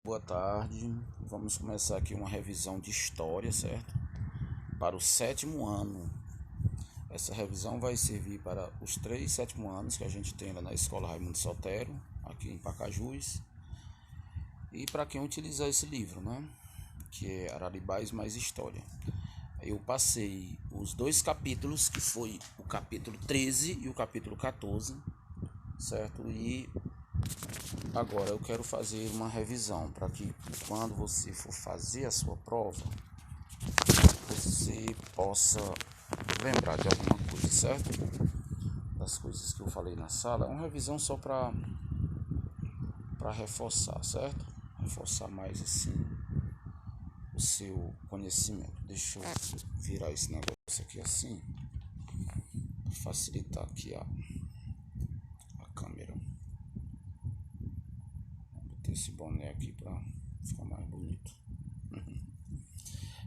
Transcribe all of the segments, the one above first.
Boa tarde, vamos começar aqui uma revisão de história, certo? Para o sétimo ano. Essa revisão vai servir para os 3 sétimos anos que a gente tem lá na Escola Raimundo Soltero, aqui em Pacajus. E para quem utilizar esse livro, né? Que é Araribás mais História. Eu passei os 2 capítulos, que foi o capítulo 13 e o capítulo 14, certo? E agora eu quero fazer uma revisão para que quando você for fazer a sua prova, você possa lembrar de alguma coisa, certo? Das coisas que eu falei na sala. É uma revisão só para reforçar, certo? Reforçar mais assim o seu conhecimento. Deixa eu virar esse negócio aqui assim, para facilitar aqui a câmera. Vou botar esse boné aqui para ficar mais bonito.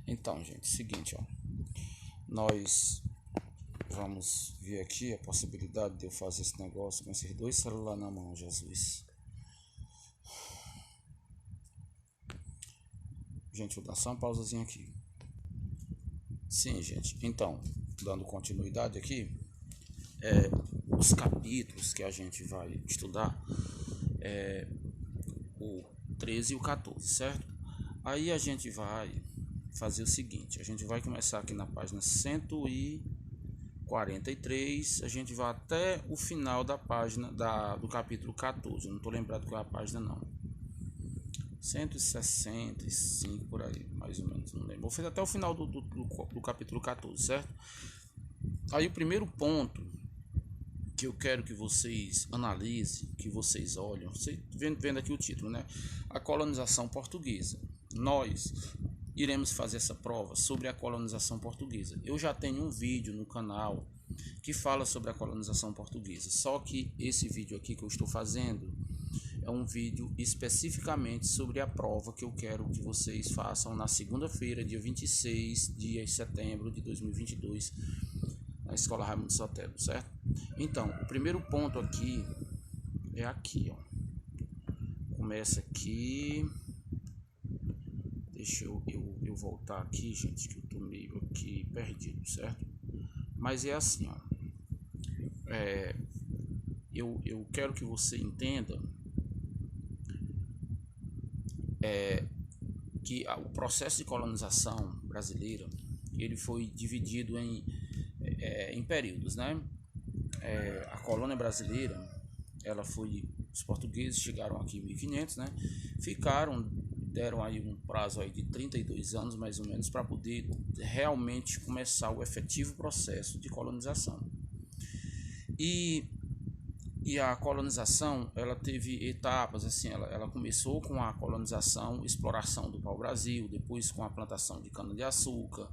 Então, gente, seguinte, ó. Nós vamos ver aqui a possibilidade de eu fazer esse negócio com esses 2 celulares na mão, Jesus. Gente, vou dar só uma pausazinha aqui. Sim, gente. Então, dando continuidade aqui, os capítulos que a gente vai estudar é o 13 e o 14, certo? Aí a gente vai fazer o seguinte, a gente vai começar aqui na página 143, a gente vai até o final da página do capítulo 14, eu não estou lembrado qual é a página não. 165 por aí, mais ou menos, não lembro. Vou fazer até o final do capítulo 14, certo? Aí o primeiro ponto que eu quero que vocês analisem, que vocês olhem, você vendo aqui o título, né? A colonização portuguesa. Nós iremos fazer essa prova sobre a colonização portuguesa. Eu já tenho um vídeo no canal que fala sobre a colonização portuguesa, só que esse vídeo aqui que eu estou fazendo é um vídeo especificamente sobre a prova que eu quero que vocês façam na segunda-feira, dia 26 de setembro de 2022, na Escola Raimundo Soltero, certo? Então, o primeiro ponto aqui é aqui, ó. Começa aqui. Deixa eu voltar aqui, gente, que eu tô meio aqui perdido, certo? Mas é assim, ó. Eu quero que você entenda que o processo de colonização brasileira ele foi dividido em períodos, né? A colônia brasileira, os portugueses chegaram aqui em 1500, né? Deram aí um prazo aí de 32 anos mais ou menos para poder realmente começar o efetivo processo de colonização. E a colonização, ela teve etapas, assim, ela começou com a colonização, exploração do pau-brasil, depois com a plantação de cana-de-açúcar,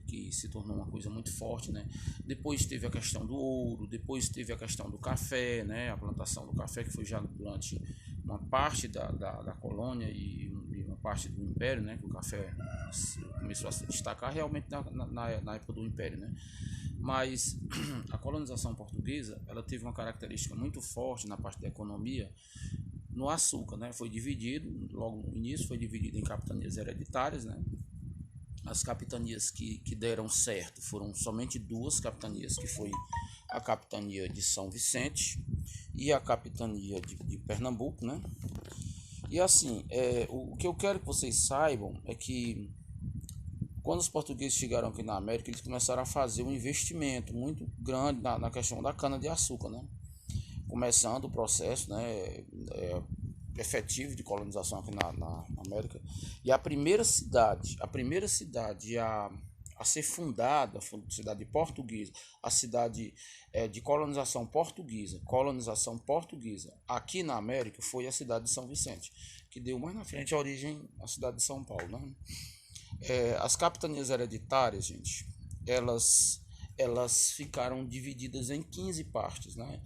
que se tornou uma coisa muito forte, né? Depois teve a questão do ouro, depois teve a questão do café, né? A plantação do café, que foi já durante uma parte da colônia e uma parte do império, né? Que o café começou a se destacar realmente na época do império, né? Mas a colonização portuguesa, ela teve uma característica muito forte na parte da economia no açúcar, né? Foi dividido, logo no início, foi dividido em capitanias hereditárias, né? As capitanias que deram certo foram somente 2 capitanias, que foi a capitania de São Vicente e a capitania de Pernambuco, né? E assim, o que eu quero que vocês saibam é que quando os portugueses chegaram aqui na América, eles começaram a fazer um investimento muito grande na questão da cana-de-açúcar, né? Começando o processo, né, efetivo de colonização aqui na América. E a primeira cidade a ser fundada, a cidade portuguesa, a cidade de colonização portuguesa, aqui na América foi a cidade de São Vicente, que deu mais na frente a origem à cidade de São Paulo, né? As capitanias hereditárias, gente, elas ficaram divididas em 15 partes, né?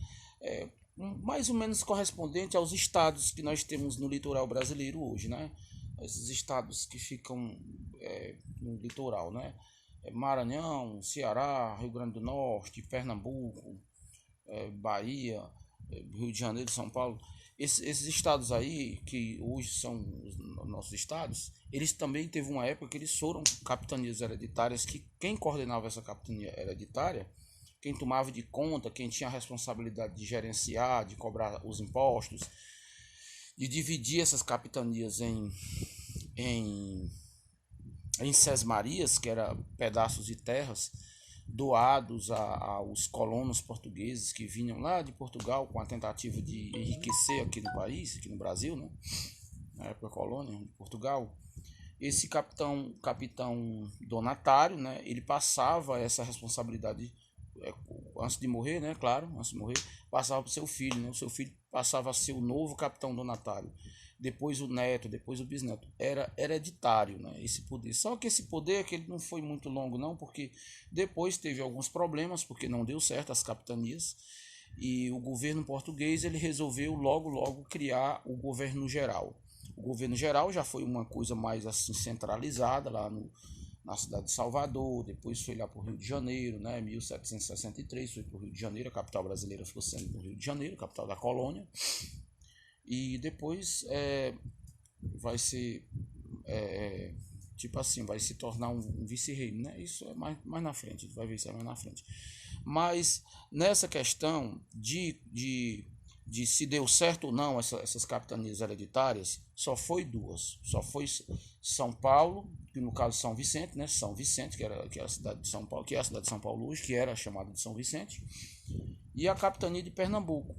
Mais ou menos correspondente aos estados que nós temos no litoral brasileiro hoje, né? Esses estados que ficam no litoral, né? Maranhão, Ceará, Rio Grande do Norte, Pernambuco, Bahia, Rio de Janeiro, São Paulo. Esses estados aí, que hoje são os nossos estados, eles também teve uma época que eles foram capitanias hereditárias, que quem coordenava essa capitania hereditária, quem tomava de conta, quem tinha a responsabilidade de gerenciar, de cobrar os impostos, de dividir essas capitanias em sesmarias, que eram pedaços de terras doados aos colonos portugueses que vinham lá de Portugal com a tentativa de enriquecer aqui no país, aqui no Brasil, né? Na época colônia de Portugal. Esse capitão donatário, né? Ele passava essa responsabilidade antes de morrer, né? Claro, antes de morrer, passava para o seu filho, né? O seu filho passava a ser o novo capitão donatário. Depois o neto, depois o bisneto. Era hereditário, né, esse poder. Só que esse poder que ele não foi muito longo não, porque depois teve alguns problemas, porque não deu certo as capitanias, e o governo português ele resolveu logo criar o governo geral. O governo geral já foi uma coisa mais assim centralizada lá na cidade de Salvador, depois foi lá para o Rio de Janeiro, né, 1763 foi para o Rio de Janeiro, a capital brasileira ficou sendo no Rio de Janeiro, capital da colônia. E depois vai ser tipo assim, vai se tornar um vice-reino, né? Isso é mais na frente, vai ver isso mais na frente. Mas nessa questão de se deu certo ou não essas capitanias hereditárias, só foi duas. Só foi São Paulo, que no caso São Vicente, né? São Vicente, que é a cidade de São Paulo, que é a cidade de São Paulo hoje, que era chamada de São Vicente, e a capitania de Pernambuco.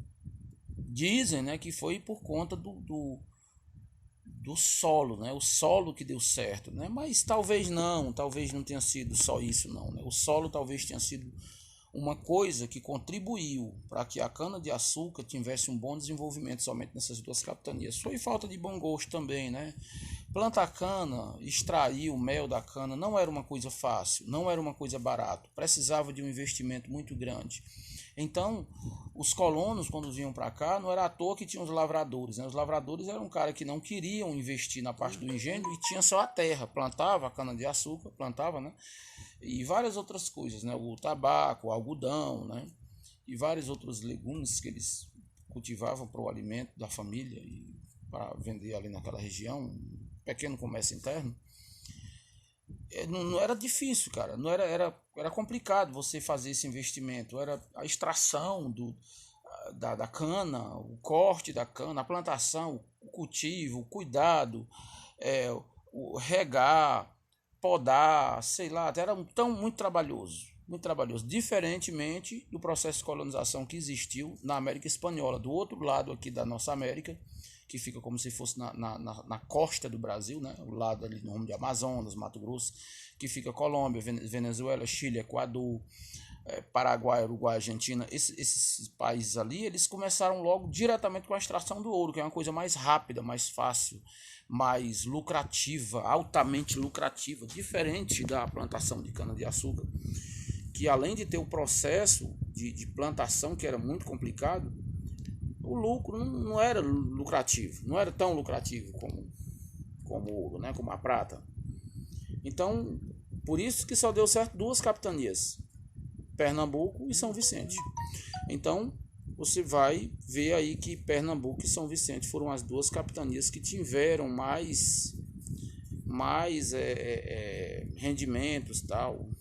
Dizem, né, que foi por conta do solo, né? O solo que deu certo, né? Mas talvez não tenha sido só isso não, né? O solo talvez tenha sido uma coisa que contribuiu para que a cana-de-açúcar tivesse um bom desenvolvimento somente nessas duas capitanias. Foi falta de bom gosto também, né? Plantar cana, extrair o mel da cana não era uma coisa fácil, não era uma coisa barata, precisava de um investimento muito grande. Então, os colonos, quando vinham para cá, não era à toa que tinham os lavradores, né? Os lavradores eram um cara que não queriam investir na parte do engenho e tinha só a terra, plantava a cana-de-açúcar, plantava, né? E várias outras coisas, né? O tabaco, o algodão, né? E vários outros legumes que eles cultivavam para o alimento da família e para vender ali naquela região, pequeno comércio interno. Não era difícil, cara. Não era complicado você fazer esse investimento. Era a extração da cana, o corte da cana, a plantação, o cultivo, o cuidado, o regar, podar, sei lá, era muito trabalhoso. Muito trabalhoso, diferentemente do processo de colonização que existiu na América Espanhola, do outro lado aqui da nossa América, que fica como se fosse na costa do Brasil, né? O lado ali no rumo de Amazonas, Mato Grosso, que fica Colômbia, Venezuela, Chile, Equador, Paraguai, Uruguai, Argentina. Esses países ali, eles começaram logo diretamente com a extração do ouro, que é uma coisa mais rápida, mais fácil, mais lucrativa, altamente lucrativa, diferente da plantação de cana-de-açúcar, que além de ter o processo de plantação, que era muito complicado, o lucro não era lucrativo, não era tão lucrativo como o ouro, né? Como a prata. Então, por isso que só deu certo duas capitanias, Pernambuco e São Vicente. Então, você vai ver aí que Pernambuco e São Vicente foram as duas capitanias que tiveram mais rendimentos e tal.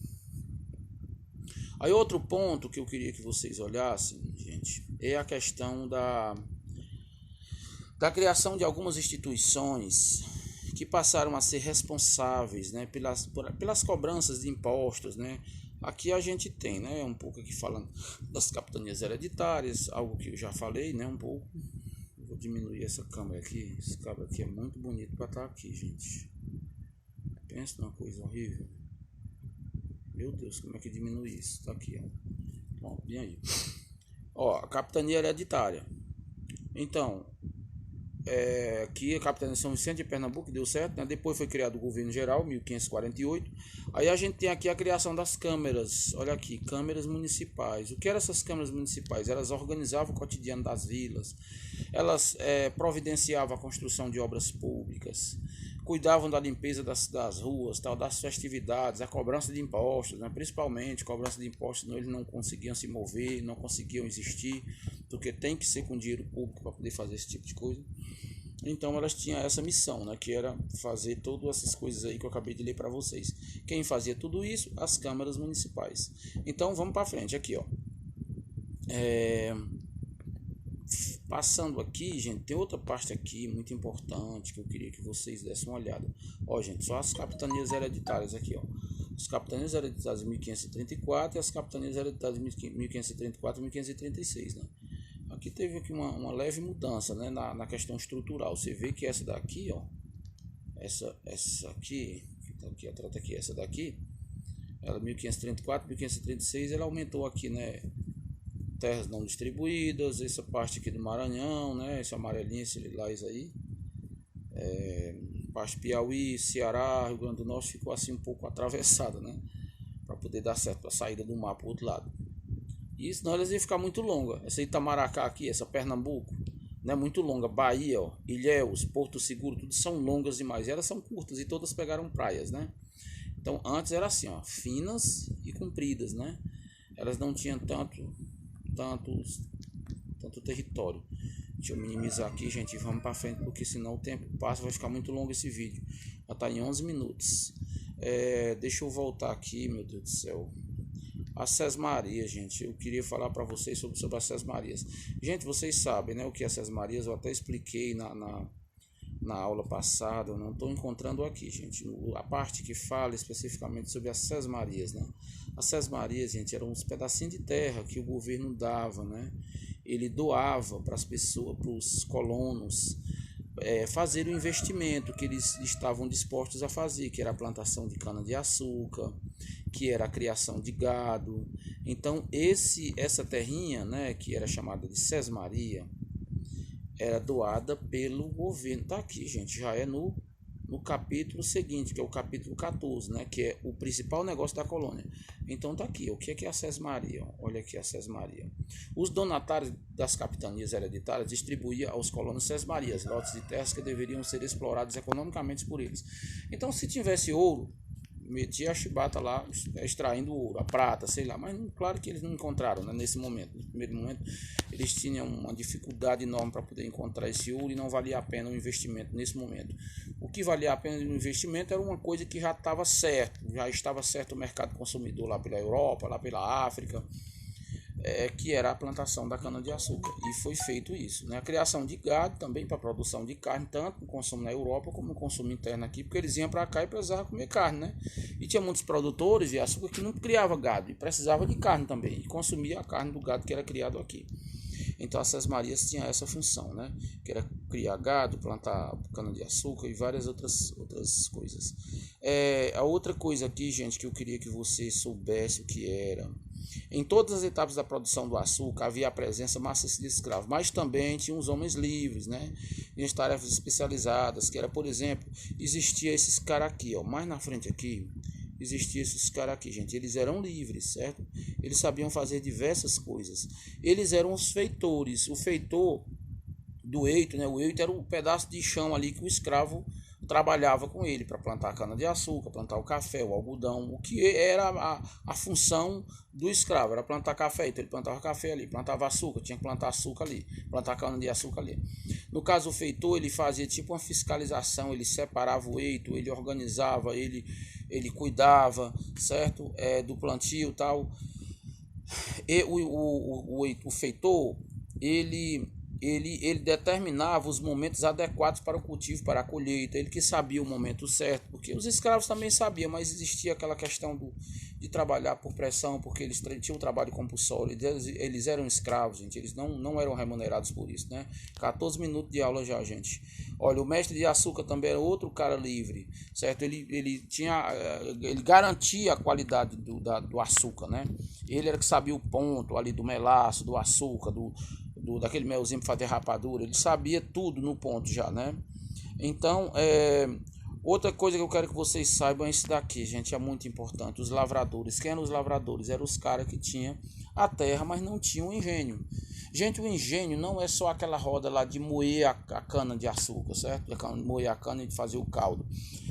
Aí outro ponto que eu queria que vocês olhassem, gente, é a questão da criação de algumas instituições que passaram a ser responsáveis, né, pelas cobranças de impostos, né. Aqui a gente tem, né, um pouco aqui falando das capitanias hereditárias, algo que eu já falei, né, um pouco. Vou diminuir essa câmera aqui. Esse cabra aqui é muito bonito para estar aqui, gente. Pensa numa coisa horrível. Meu Deus, como é que diminui isso? Tá aqui, ó. Bom, bem aí. Ó, a capitania hereditária. Então, aqui a capitania de São Vicente de Pernambuco deu certo, né? Depois foi criado o governo geral, 1548. Aí a gente tem aqui a criação das câmeras. Olha aqui, câmeras municipais. O que eram essas câmeras municipais? Elas organizavam o cotidiano das vilas. Elas providenciavam a construção de obras públicas. cuidavam da limpeza das ruas, tal, das festividades, a cobrança de impostos, né? Principalmente cobrança de impostos, eles não conseguiam se mover, não conseguiam existir, porque tem que ser com dinheiro público para poder fazer esse tipo de coisa. Então elas tinham essa missão, né, que era fazer todas essas coisas aí que eu acabei de ler para vocês. Quem fazia tudo isso? As câmaras municipais. Então vamos para frente aqui, ó. Passando aqui, gente, tem outra parte aqui muito importante que eu queria que vocês dessem uma olhada. Ó, gente, só as capitanias hereditárias aqui, ó. As capitanias hereditárias de 1534 e as capitanias hereditárias de 1534 e 1536, né? Aqui teve aqui uma leve mudança, né, na questão estrutural. Você vê que essa daqui, ó, essa aqui, que trata aqui, essa daqui, ela 1534, 1536, ela aumentou aqui, né, terras não distribuídas, essa parte aqui do Maranhão, né, esse amarelinho, esse lilás aí, parte Piauí, Ceará, Rio Grande do Norte ficou assim um pouco atravessada, né, para poder dar certo a saída do mar para o outro lado. E senão elas iam ficar muito longa. Essa Itamaracá aqui, essa Pernambuco, né, muito longa. Bahia, ó, Ilhéus, Porto Seguro, tudo são longas demais. E elas são curtas e todas pegaram praias, né? Então antes era assim, ó, finas e compridas, né? Elas não tinham tanto território. Deixa eu minimizar aqui, gente, vamos para frente, porque senão o tempo passa, vai ficar muito longo esse vídeo. Já tá em 11 minutos. Deixa eu voltar aqui, meu Deus do céu. As sesmarias, gente, eu queria falar para vocês sobre as sesmarias. Gente, vocês sabem, né, o que é sesmarias, eu até expliquei na aula passada, eu não estou encontrando aqui, gente, a parte que fala especificamente sobre as sesmarias, né. As sesmarias, gente, eram uns pedacinhos de terra que o governo dava, né, ele doava para as pessoas, para os colonos, fazer o investimento que eles estavam dispostos a fazer, que era a plantação de cana-de-açúcar, que era a criação de gado. Então essa terrinha, né, que era chamada de sesmaria, era doada pelo governo. Tá aqui, gente, já é no capítulo seguinte, que é o capítulo 14, né, que é o principal negócio da colônia. Então tá aqui, o que é a sesmaria? Olha aqui a sesmaria. Os donatários das capitanias hereditárias distribuíam aos colonos sesmarias, lotes de terras que deveriam ser explorados economicamente por eles. Então, se tivesse ouro, metia a chibata lá, extraindo ouro, a prata, sei lá, mas claro que eles não encontraram, né, nesse momento. No primeiro momento eles tinham uma dificuldade enorme para poder encontrar esse ouro e não valia a pena o investimento nesse momento. O que valia a pena o investimento era uma coisa que já estava certo, já estava certo o mercado consumidor lá pela Europa, lá pela África, que era a plantação da cana-de-açúcar, e foi feito isso, né? A criação de gado também para produção de carne, tanto no consumo na Europa como no consumo interno aqui, porque eles iam para cá e precisavam comer carne, né? E tinha muitos produtores de açúcar que não criavam gado e precisava de carne também, e consumia a carne do gado que era criado aqui. Então as sesmarias tinham essa função, né? Que era criar gado, plantar cana-de-açúcar e várias outras coisas. A outra coisa aqui, gente, que eu queria que vocês soubessem o que era: em todas as etapas da produção do açúcar havia a presença maciça de escravos, mas também tinha os homens livres, né? E as tarefas especializadas, que era, por exemplo, existia esses caras aqui, ó, mais na frente aqui, existia esses caras aqui, gente, eles eram livres, certo? Eles sabiam fazer diversas coisas. Eles eram os feitores. O feitor do eito, né? O eito era um pedaço de chão ali que o escravo trabalhava com ele para plantar a cana-de-açúcar, plantar o café, o algodão, o que era a função do escravo, era plantar café, então ele plantava café ali, plantava açúcar, tinha que plantar açúcar ali, plantar cana-de-açúcar ali. No caso, o feitor, ele fazia tipo uma fiscalização, ele separava o eito, ele organizava, ele cuidava, certo? Do plantio e tal. E o feitor, ele determinava os momentos adequados para o cultivo, para a colheita, ele que sabia o momento certo, porque os escravos também sabiam, mas existia aquela questão de trabalhar por pressão, porque eles tinham um trabalho compulsório, eles eram escravos, gente, eles não eram remunerados por isso, né? 14 minutos de aula já, gente. Olha, o mestre de açúcar também era outro cara livre, certo? Ele garantia a qualidade do açúcar, né? Ele era que sabia o ponto ali do melaço, do açúcar, daquele melzinho para fazer rapadura, ele sabia tudo no ponto já, né? Então, Outra coisa que eu quero que vocês saibam é isso daqui, gente, é muito importante. Os lavradores. Quem eram os lavradores? Eram os caras que tinham a terra, mas não tinham engenho. Gente, o engenho não é só aquela roda lá de moer a cana de açúcar, certo? De moer a cana e de fazer o caldo.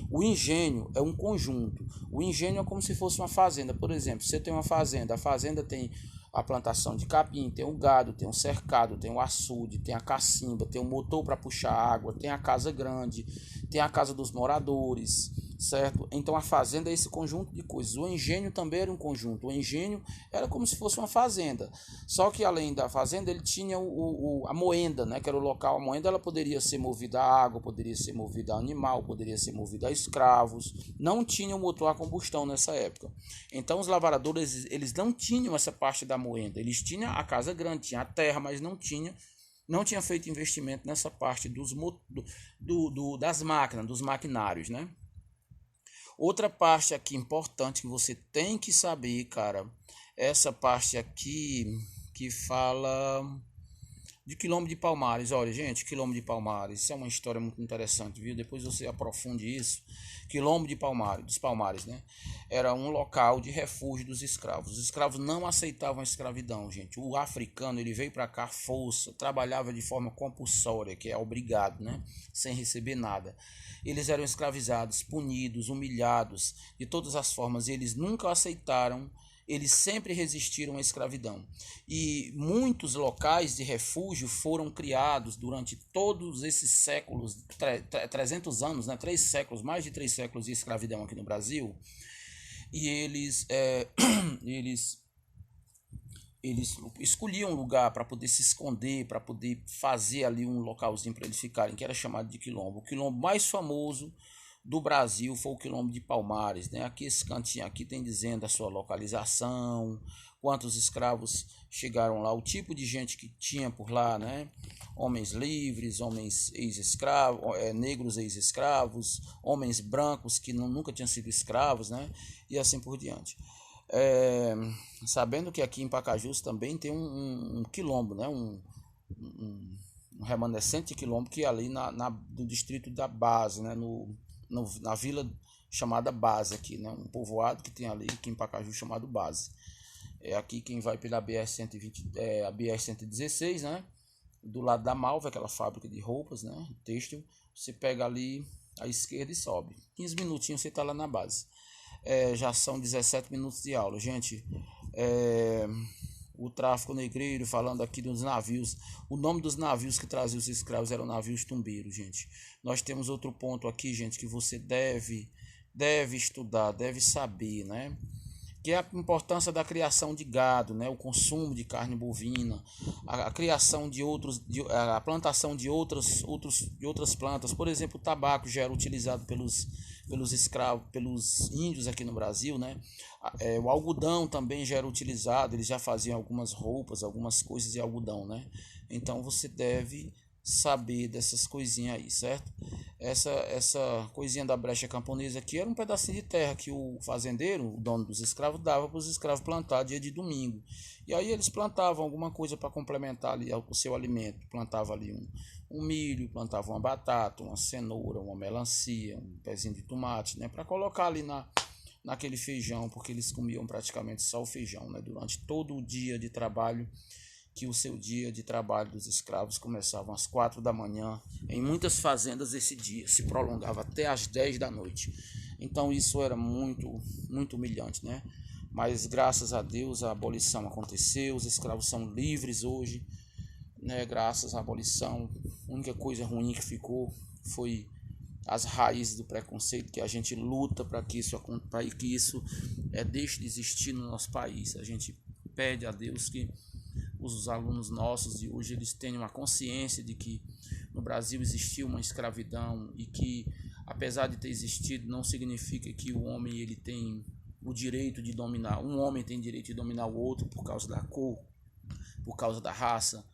O engenho é um conjunto. O engenho é como se fosse uma fazenda. Por exemplo, você tem uma fazenda, a fazenda tem a plantação de capim, tem o gado, tem o cercado, tem o açude, tem a cacimba, tem o motor para puxar água, tem a casa grande, tem a casa dos moradores, certo? Então a fazenda é esse conjunto de coisas. O engenho também era um conjunto. O engenho era como se fosse uma fazenda. Só que além da fazenda, ele tinha a moenda, né? Que era o local. A moenda ela poderia ser movida a água, poderia ser movida a animal, poderia ser movida a escravos. Não tinha o motor a combustão nessa época. Então os lavradores eles não tinham essa parte da moenda. Eles tinham a casa grande, tinha a terra, mas não tinha feito investimento nessa parte das máquinas, dos maquinários, né? Outra parte aqui importante que você tem que saber, cara, essa parte aqui que fala de Quilombo de Palmares. Olha, gente, Quilombo de Palmares, isso é uma história muito interessante, viu? Depois você aprofunde isso. Quilombo de Palmares, dos Palmares, né? Era um local de refúgio dos escravos. Os escravos não aceitavam a escravidão, gente. O africano, ele veio para cá à força, trabalhava de forma compulsória, que é obrigado, né? Sem receber nada. Eles eram escravizados, punidos, humilhados, de todas as formas. Eles nunca aceitaram. Eles sempre resistiram à escravidão. E muitos locais de refúgio foram criados durante todos esses séculos, 300 anos, né? 3 séculos, mais de 3 séculos de escravidão aqui no Brasil. E eles escolhiam um lugar para poder se esconder, para poder fazer ali um localzinho para eles ficarem, que era chamado de quilombo. O quilombo mais famoso do Brasil foi o Quilombo de Palmares, né? Aqui esse cantinho aqui tem dizendo a sua localização, quantos escravos chegaram lá, o tipo de gente que tinha por lá, né? Homens livres, homens ex-escravos, negros ex-escravos, homens brancos que nunca tinham sido escravos, né? E assim por diante. Sabendo que aqui em Pacajus também tem um quilombo, né? Um remanescente quilombo que é ali do distrito da Base, né? Na vila chamada Base aqui, né? Um povoado que tem ali aqui em Pacajus chamado Base. É aqui quem vai pela BR-120, a BR-116, né? Do lado da Malva, aquela fábrica de roupas, né? Têxtil. Você pega ali à esquerda e sobe. 15 minutinhos você tá lá na base. Já são 17 minutos de aula, gente. O tráfico negreiro, falando aqui dos navios. O nome dos navios que traziam os escravos eram navios tumbeiros, gente. Nós temos outro ponto aqui, gente, que você deve estudar, deve saber, né? Que é a importância da criação de gado, né? O consumo de carne bovina, a criação de a plantação de outras plantas. Por exemplo, o tabaco já era utilizado pelos escravos, pelos índios aqui no Brasil, né? O algodão também já era utilizado, eles já faziam algumas roupas, algumas coisas de algodão, né? Então você deve saber dessas coisinhas aí, certo? Essa coisinha da brecha camponesa aqui era um pedacinho de terra que o fazendeiro, o dono dos escravos, dava para os escravos plantar dia de domingo. E aí eles plantavam alguma coisa para complementar ali o seu alimento. Plantava ali um milho, plantava uma batata, uma cenoura, uma melancia, um pezinho de tomate, né? Para colocar ali naquele feijão, porque eles comiam praticamente só o feijão, né? Durante todo o dia de trabalho, que o seu dia de trabalho dos escravos começava às 4 da manhã. Em muitas fazendas esse dia se prolongava até às 10 da noite. Então isso era muito, muito humilhante, né? Mas graças a Deus a abolição aconteceu, os escravos são livres hoje, né? Graças à abolição, a única coisa ruim que ficou foi as raízes do preconceito, que a gente luta para que isso deixe de existir no nosso país. A gente pede a Deus que os alunos nossos de hoje eles tenham a consciência de que no Brasil existiu uma escravidão e que, apesar de ter existido, não significa que o homem ele tem o direito de dominar. Um homem tem direito de dominar o outro por causa da cor, por causa da raça.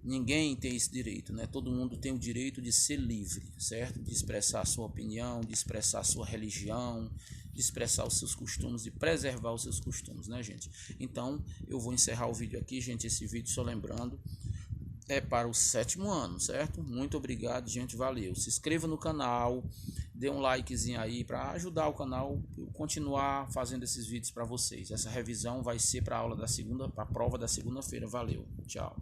Ninguém tem esse direito, né? Todo mundo tem o direito de ser livre, certo? De expressar a sua opinião, de expressar a sua religião, de expressar os seus costumes, de preservar os seus costumes, né, gente? Então, eu vou encerrar o vídeo aqui, gente. Esse vídeo, só lembrando, é para o 7º ano, certo? Muito obrigado, gente. Valeu. Se inscreva no canal, dê um likezinho aí para ajudar o canal a continuar fazendo esses vídeos para vocês. Essa revisão vai ser para a aula da segunda, para a prova da segunda-feira. Valeu, tchau.